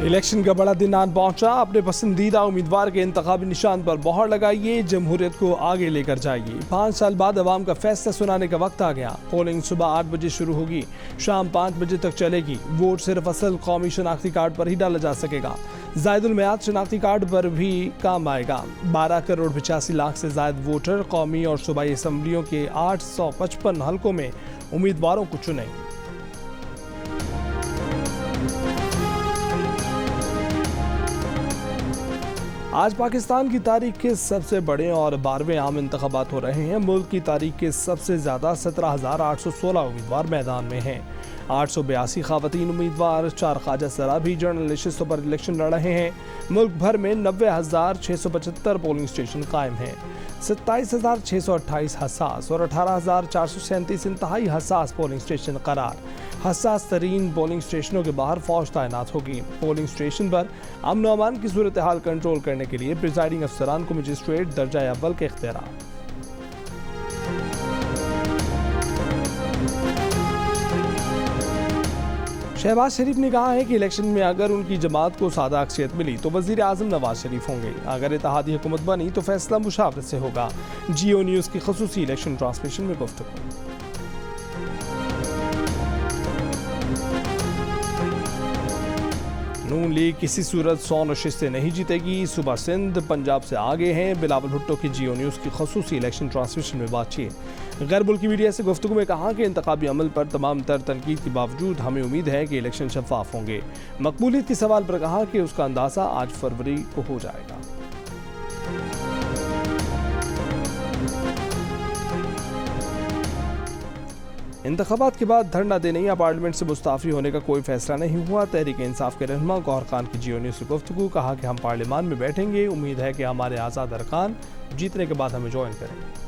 Election का बड़ा दिन आन पहुंचा। अपने पसंदीदा उम्मीदवार के इंतखाबी निशान पर मोहर लगाइए, जमहूरियत को आगे लेकर जाइए। 5 साल बाद अवाम का फैसला सुनाने का वक्त आ गया। पोलिंग सुबह 8 बजे शुरू होगी, शाम 5 बजे तक चलेगी। वोट सिर्फ असल कौमी शनाख्ती कार्ड पर ही डाला जा सकेगा। जायदुल मियाद शनाख्ती कार्ड पर भी काम आएगा। 12 करोड़ 85 लाख से ज्यादा वोटर कौमी और सूबाई असम्बलियों के 855 हलकों में उम्मीदवारों को चुनेंगे। आज पाकिस्तान की तारीख के सबसे बड़े और 12वें आम इंतखाबात हो रहे हैं। मुल्क की तारीख के सबसे ज़्यादा 17,816 उम्मीदवार मैदान में हैं। 882 ख़वातीन उम्मीदवार 4 ख्वाजा सराबी जनरल नशिस्तों पर इलेक्शन लड़ रहे हैं। मुल्क भर में 90,675 पोलिंग स्टेशन कायम हैं। 27,628 हसास और 18,437 इंतहाई हसास पोलिंग स्टेशन करार। हसास तरीन पोलिंग स्टेशनों के बाहर फौज तैनात होगी। पोलिंग स्टेशन पर अमन और अमान की सूरत हाल कंट्रोल करने के लिए प्रिजाइडिंग अफसरान को मजिस्ट्रेट दर्जा अव्वल के इख्तियार। शहबाज शरीफ ने कहा है कि इलेक्शन में अगर उनकी जमात को सादा अक्सरियत मिली तो वजीर आजम नवाज शरीफ होंगे। अगर इत्तेहादी हुकूमत बनी तो फैसला मुशावरत से होगा। जियो न्यूज़ की खसूसी इलेक्शन ट्रांसमिशन में गुफ्तगू। नून लीग किसी सूरत 100 नशिस्तें नहीं जीतेगी। सूबा सिंध पंजाब से आगे हैं। बिलावल भुट्टो की जियो न्यूज़ की खसूसी इलेक्शन ट्रांसमिशन में बातचीत। गैर मुल्की मीडिया से गुफ्तगू में कहा कि इंतखाबी अमल पर तमाम तर तनकीद के बावजूद हमें उम्मीद है कि इलेक्शन शफाफ होंगे। मकबूलियत के सवाल पर कहा कि उसका अंदाज़ा आज फरवरी को हो जाएगा। इंतखाबात के बाद धरना देने या पार्लियामेंट से मुस्ताफ़ी होने का कोई फैसला नहीं हुआ। तहरीक इंसाफ के रहनुमा गौहर खान की जियो न्यूज़ से गुफ्तगू। कहा कि हम पार्लियामान में बैठेंगे। उम्मीद है कि हमारे आज़ाद अरकान जीतने के बाद हमें ज्वाइन करेंगे।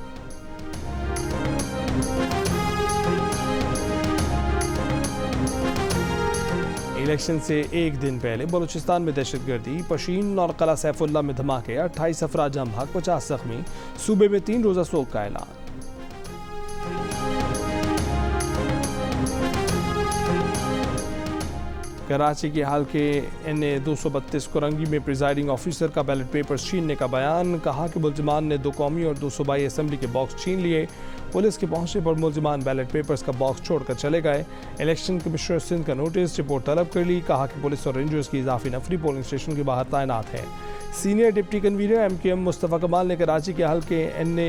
इलेक्शन से एक दिन पहले बलूचिस्तान में दहशतगर्दी, पशीन और कला सैफुल्ला में धमाके, 28 अफराद जाम भाग, 50 जख्मी। सूबे में 3 रोज़ा सोग का ऐलान। कराची के हाल के NA 232 कोरंगी में प्रिजाइडिंग ऑफिसर का बैलेट पेपर छीनने का बयान। कहा कि मुलजिमान ने 2 कौमी और 2 सूबाई असम्बली के बॉक्स छीन लिए। पुलिस के पहुंचने पर मुलजिमान बैलेट पेपर्स का बॉक्स छोड़कर चले गए। इलेक्शन कमिश्नर सिंध का नोटिस, रिपोर्ट तलब कर ली। कहा कि पुलिस और रेंजर्स की इजाफी नफरी पोलिंग स्टेशन के बाहर तैनात है। Senior deputy convener MKM Mustafa कमाल ने कराची के हल्के NA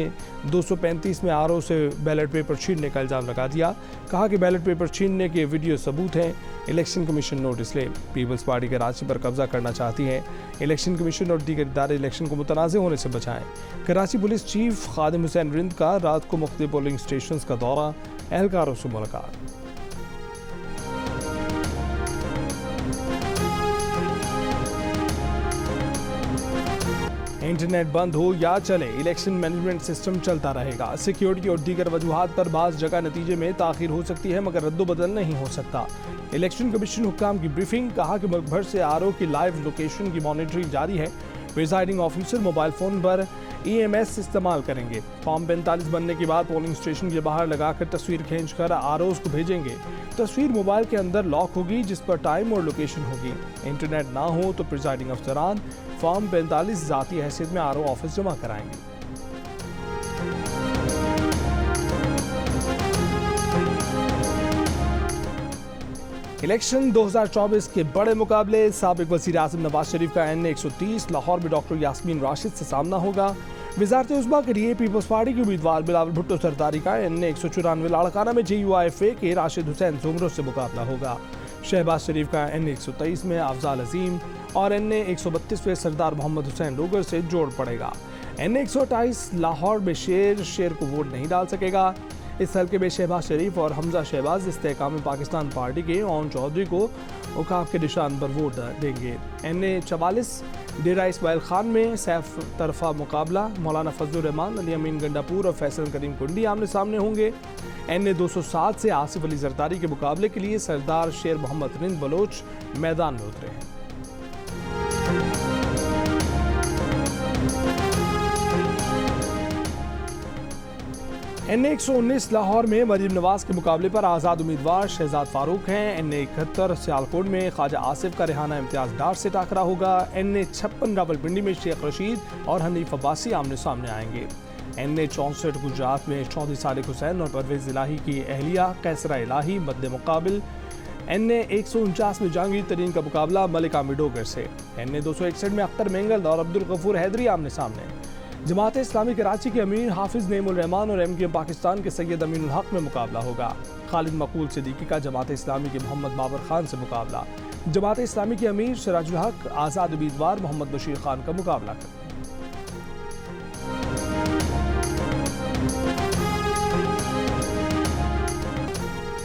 235 में RO से बैलेट पेपर छीनने का इल्ज़ाम लगा दिया। कहा कि बैलेट पेपर छीनने के वीडियो सबूत हैं। इलेक्शन कमीशन नोटिस ले। पीपल्स पार्टी कराची पर कब्जा करना चाहती है। इलेक्शन कमीशन और दीगर इदारे इलेक्शन को मुतनाज़ होने से बचाएं। कराची पुलिस चीफ खादिम हुसैन रिंद का रात को मुख्तलिफ पोलिंग स्टेशन का दौरा, एहलकारों से मुलाकात। इंटरनेट बंद हो या चले, इलेक्शन मैनेजमेंट सिस्टम चलता रहेगा। सिक्योरिटी और दीगर वजूहात पर बाज़ जगह नतीजे में ताख़ीर हो सकती है, मगर रद्दोबदल नहीं हो सकता। इलेक्शन कमीशन हुक्काम की ब्रीफिंग। कहा कि मुल्क भर से RO की लाइव लोकेशन की मॉनिटरिंग जारी है। प्रिजाइडिंग ऑफिसर मोबाइल फ़ोन पर EMS इस्तेमाल करेंगे। फॉर्म 45 बनने के बाद पोलिंग स्टेशन के बाहर लगाकर तस्वीर खींचकर ROs को भेजेंगे। तस्वीर मोबाइल के अंदर लॉक होगी, जिस पर टाइम और लोकेशन होगी। इंटरनेट ना हो तो प्रिजाइडिंग अफसरान फॉर्म 45 ज़ाती हैसियत में RO ऑफिस जमा कराएंगे। इलेक्शन 2024 के बड़े मुकाबले। साबिक वज़ीर आज़म नवाज शरीफ का NA 130 लाहौर में डॉक्टर यास्मीन राशिद से सामना होगा। वज़ारत उज़्मा के लिए पीपल्स पार्टी के उम्मीदवार बिलावल भुट्टो सरदारी का NA 194 लाड़काना में JUIFA के राशिद हुसैन जुमरों से मुकाबला होगा। शहबाज शरीफ का NA 123 में अफजाल अजीम और NA 132 में सरदार मोहम्मद हुसैन लोगर से जोड़ पड़ेगा। NA 128 लाहौर में शेर को वोट नहीं डाल सकेगा। इस हल्के में शहबाज शरीफ और हमजा शहबाज इस्तेहकाम पाकिस्तान पार्टी के ओन चौधरी को औकाफ के निशान पर वोट देंगे। NA 44 डेरा इस्माइल खान में सैफ तरफा मुकाबला। मौलाना फजलुर रहमान, अली अमीन गंडापुर और फैसल करीम कुंडी आमने सामने होंगे। NA 207 से आसिफ अली जरदारी के मुकाबले के लिए सरदार शेर मोहम्मद रिंद बलोच मैदान में उतरे हैं। NA-119 लाहौर में मरीम नवाज के मुकाबले पर आज़ाद उम्मीदवार शहजाद फारूक हैं। NA-71 सियालकोट में ख्वाजा आसिफ का रेहाना इम्तियाज डार से टाकरा होगा। NA-56 रावलपिंडी में शेख रशीद और हनीफ अब्बासी आमने सामने आएंगे। NA-64 गुजरात में चौधरी सादिक हुसैन और परवेज इलाही की अहलिया कैसरा इलाही मद्दे मुकाबिल। NA-149 में जहांगीर तरीन का मुकाबला मलिका मिडोगर से। NA-261 में अख्तर मेंगल और अब्दुल गफूर हैदरी आमने सामने। जमात इस्लामी कराची के अमीर हाफिज नेमुल रहमान और MKM पाकिस्तान के सैयद अमीनुल हक में मुकाबला होगा। खालिद मकबूल सिद्दीकी का जमात इस्लामी के मोहम्मद बाबर खान से मुकाबला। जमात इस्लामी के अमीर सिराजुल हक आज़ाद उम्मीदवार मोहम्मद बशीर खान का मुकाबला करेंगे।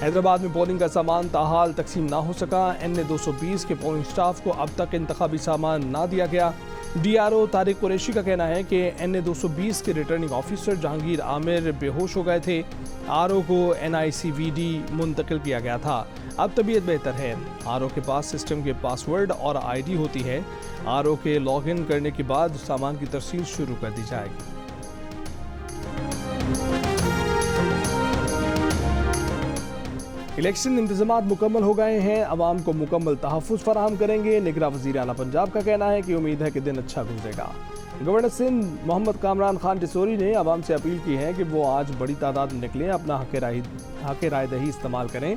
हैदराबाद में पोलिंग का सामान ताहाल तकसीम ना हो सका। NA-220 के पोलिंग स्टाफ को अब तक इंतखाबी सामान ना दिया गया। DRO तारिक कुरैशी का कहना है कि NA-220 के रिटर्निंग ऑफिसर जहांगीर आमिर बेहोश हो गए थे। RO को NICVD मुंतकिल किया गया था। अब तबीयत बेहतर है। RO के पास सिस्टम के पासवर्ड और ID होती है। RO के लॉगिन करने के बाद सामान की तरसील शुरू कर दी जाएगी। इलेक्शन इंतजामात मुकम्मल हो गए हैं। अवाम को मुकम्मल तहफ़्फ़ुज़ फराहम करेंगे। निगरां वज़ीर आला पंजाब का कहना है कि उम्मीद है कि दिन अच्छा गुजरेगा। गवर्नर सिंध मोहम्मद कामरान खान टिसोरी ने अवाम से अपील की है कि वो आज बड़ी तादाद में निकलें, अपना हक़ राय दही इस्तेमाल करें।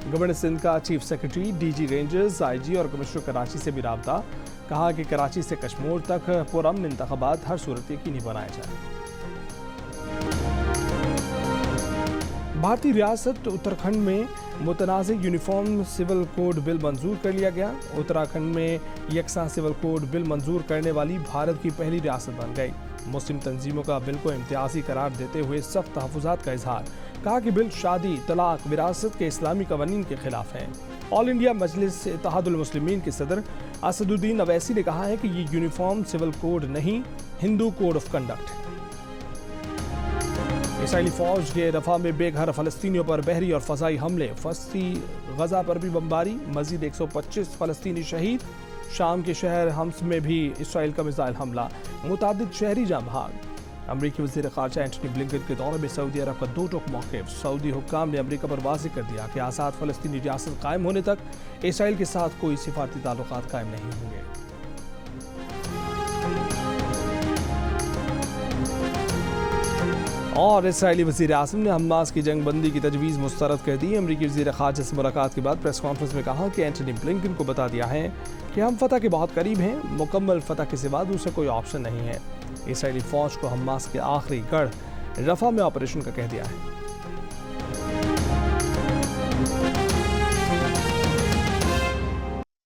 गवर्नर सिंध का chief secretary DG rangers IG और कमिश्नर कराची से भी राब्ता। कहा कि कराची से कश्मीर तक पुरअमन इंतख़ाबात हर सूरत यकीनी बनाए जाए। भारतीय रियासत उत्तराखंड में मुतनाज़ यूनिफॉर्म सिविल कोड बिल मंजूर कर लिया गया। उत्तराखंड में यकसा सिविल कोड बिल मंजूर करने वाली भारत की पहली रियासत बन गई। मुस्लिम तंजीमों का बिल को इम्तियाजी करार देते हुए सख्त तहफ़्फ़ुज़ात का इजहार। कहा कि बिल शादी, तलाक, विरासत के इस्लामी कवानीन के खिलाफ है। ऑल इंडिया मजलिस इत्तेहादुल मुस्लिमीन के सदर असदुद्दीन अवैसी ने कहा है कि ये यूनिफॉर्म सिविल कोड नहीं, हिंदू कोड ऑफ कंडक्ट है। इसराइली फौज के रफा में बेघर फ़लस्तीनियों पर बहरी और फ़ज़ाई हमले। फस्ती गजा पर भी बमबारी। मज़ीद 125 फ़लस्तीनी शहीद। शाम के शहर हम्स में भी इसराइल का मिसाइल हमला। मुतादिद शहरी जाँ भाग। अमरीकी वज़ीर ख़ारजा एंटनी ब्लिंकन के दौरे में सऊदी अरब का दो टोक मौक़िफ़। सऊदी हुक्काम ने अमरीका पर वाज़ेह कर दिया कि आज़ाद फ़लस्तीनी रियासत कायम होने तक इसराइल के साथ कोई सिफारती ताल्लुकात कायम नहीं होंगे। और इसराइली वज़ीर आज़म ने हमास की जंग बंदी की तजवीज़ मुस्तरद कर दी। अमरीकी वज़ीर ख़ारजा से मुलाकात के बाद प्रेस कॉन्फ्रेंस में कहा कि एंटनी ब्लिंकन को बता दिया है कि हम फतह के बहुत करीब हैं। मुकम्मल फतह के सिवा दूसरा कोई ऑप्शन नहीं है। इसराइली फ़ौज को हमास के आखिरी गढ़ रफ़ा में ऑपरेशन का कह दिया है।